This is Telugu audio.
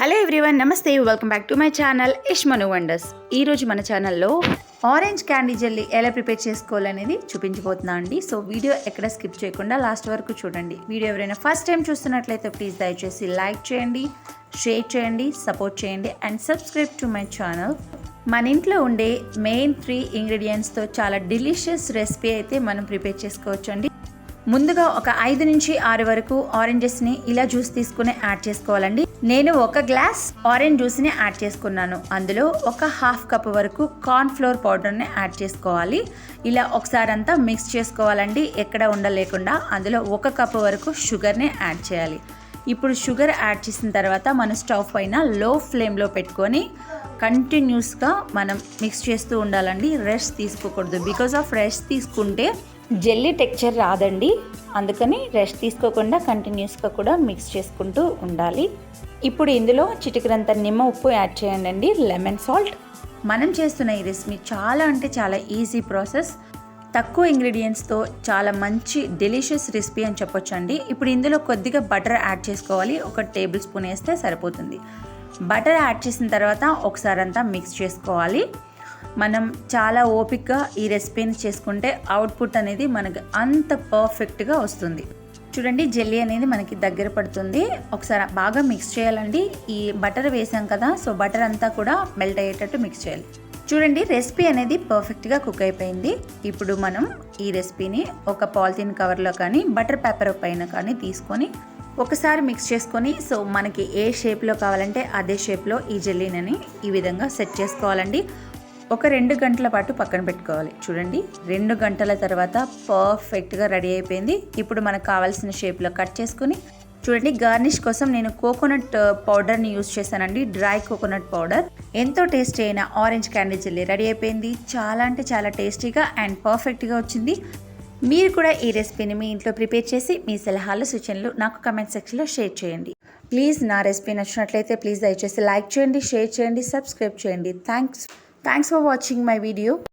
Hello everyone, namaste, welcome back to my channel Ishmanu Wonders. ఈరోజు మన ఛానల్లో ఆరెంజ్ క్యాండీ జెల్లీ ఎలా ప్రిపేర్ చేసుకోవాలనేది చూపించబోతున్నా అండి. సో వీడియో ఎక్కడ స్కిప్ చేయకుండా లాస్ట్ వరకు చూడండి. వీడియో ఎవరైనా ఫస్ట్ టైం చూస్తున్నట్లయితే ప్లీజ్ దయచేసి లైక్ చేయండి, షేర్ చేయండి, సపోర్ట్ చేయండి and subscribe to my channel. మన ఇంట్లో ఉండే మెయిన్ 3 ఇంగ్రీడియంట్స్తో చాలా డెలిషియస్ రెసిపీ అయితే మనం ప్రిపేర్ చేసుకోవచ్చు అండి. ముందుగా ఒక 5 నుంచి 6 వరకు ఆరెంజెస్ని ఇలా జ్యూస్ తీసుకుని యాడ్ చేసుకోవాలండి. నేను 1 గ్లాస్ ఆరెంజ్ జ్యూస్ని యాడ్ చేసుకున్నాను. అందులో ఒక ½ కప్ వరకు కార్న్ ఫ్లోర్ పౌడర్ని యాడ్ చేసుకోవాలి. ఇలా ఒకసారి అంతా మిక్స్ చేసుకోవాలండి, ఎక్కడ ఉండలేకుండా. అందులో 1 కప్ వరకు షుగర్ని యాడ్ చేయాలి. ఇప్పుడు షుగర్ యాడ్ చేసిన తర్వాత మనం స్టవ్ పైన లో ఫ్లేమ్లో పెట్టుకొని కంటిన్యూస్గా మనం మిక్స్ చేస్తూ ఉండాలండి. రెస్ట్ తీసుకోకూడదు. బికాజ్ ఆఫ్ రెస్ట్ తీసుకుంటే జెల్లీ టెక్చర్ రాదండి. అందుకని రెస్ట్ తీసుకోకుండా కంటిన్యూస్గా కూడా మిక్స్ చేసుకుంటూ ఉండాలి. ఇప్పుడు ఇందులో చిటికెడంత నిమ్మ ఉప్పు యాడ్ చేయండి, లెమన్ సాల్ట్. మనం చేస్తున్న ఈ రెసిపీ చాలా అంటే చాలా ఈజీ ప్రాసెస్. తక్కువ ఇంగ్రీడియంట్స్తో చాలా మంచి డెలిషియస్ రెసిపీ అని చెప్పొచ్చు అండి. ఇప్పుడు ఇందులో కొద్దిగా బటర్ యాడ్ చేసుకోవాలి. 1 టేబుల్ స్పూన్ వేస్తే సరిపోతుంది. బటర్ యాడ్ చేసిన తర్వాత ఒకసారి అంతా మిక్స్ చేసుకోవాలి. మనం చాలా ఓపికగా ఈ రెసిపీని చేసుకుంటే అవుట్పుట్ అనేది మనకు అంత పర్ఫెక్ట్గా వస్తుంది. చూడండి, జెల్లీ అనేది మనకి దగ్గర పడుతుంది. ఒకసారి బాగా మిక్స్ చేయాలండి. ఈ బటర్ వేసాం కదా, సో బటర్ అంతా కూడా మెల్ట్ అయ్యేటట్టు మిక్స్ చేయాలి. చూడండి, రెసిపీ అనేది పర్ఫెక్ట్గా కుక్ అయిపోయింది. ఇప్పుడు మనం ఈ రెసిపీని ఒక పాలిథిన్ కవర్లో కానీ బటర్ పేపర్ పైన కానీ తీసుకొని ఒకసారి మిక్స్ చేసుకొని, సో మనకి ఏ షేప్లో కావాలంటే అదే షేప్లో ఈ జెల్లీని ఈ విధంగా సెట్ చేసుకోవాలండి. ఒక 2 గంటల పాటు పక్కన పెట్టుకోవాలి. చూడండి, 2 గంటల తర్వాత పర్ఫెక్ట్గా రెడీ అయిపోయింది. ఇప్పుడు మనకు కావాల్సిన షేప్లో కట్ చేసుకుని, చూడండి, గార్నిష్ కోసం నేను కోకోనట్ పౌడర్ని యూజ్ చేశానండి. Dry coconut powder. ఎంతో టేస్టీ అయిన ఆరెంజ్ క్యాండీ జెల్లీ రెడీ అయిపోయింది. చాలా అంటే చాలా టేస్టీగా అండ్ పర్ఫెక్ట్గా వచ్చింది. మీరు కూడా ఈ రెసిపీని మీ ఇంట్లో ప్రిపేర్ చేసి మీ సలహాలు సూచనలు నాకు కమెంట్ సెక్షన్లో షేర్ చేయండి. ప్లీజ్ నా రెసిపీ నచ్చినట్లయితే ప్లీజ్ దయచేసి లైక్ చేయండి, షేర్ చేయండి, సబ్స్క్రైబ్ చేయండి. Thanks for watching my video.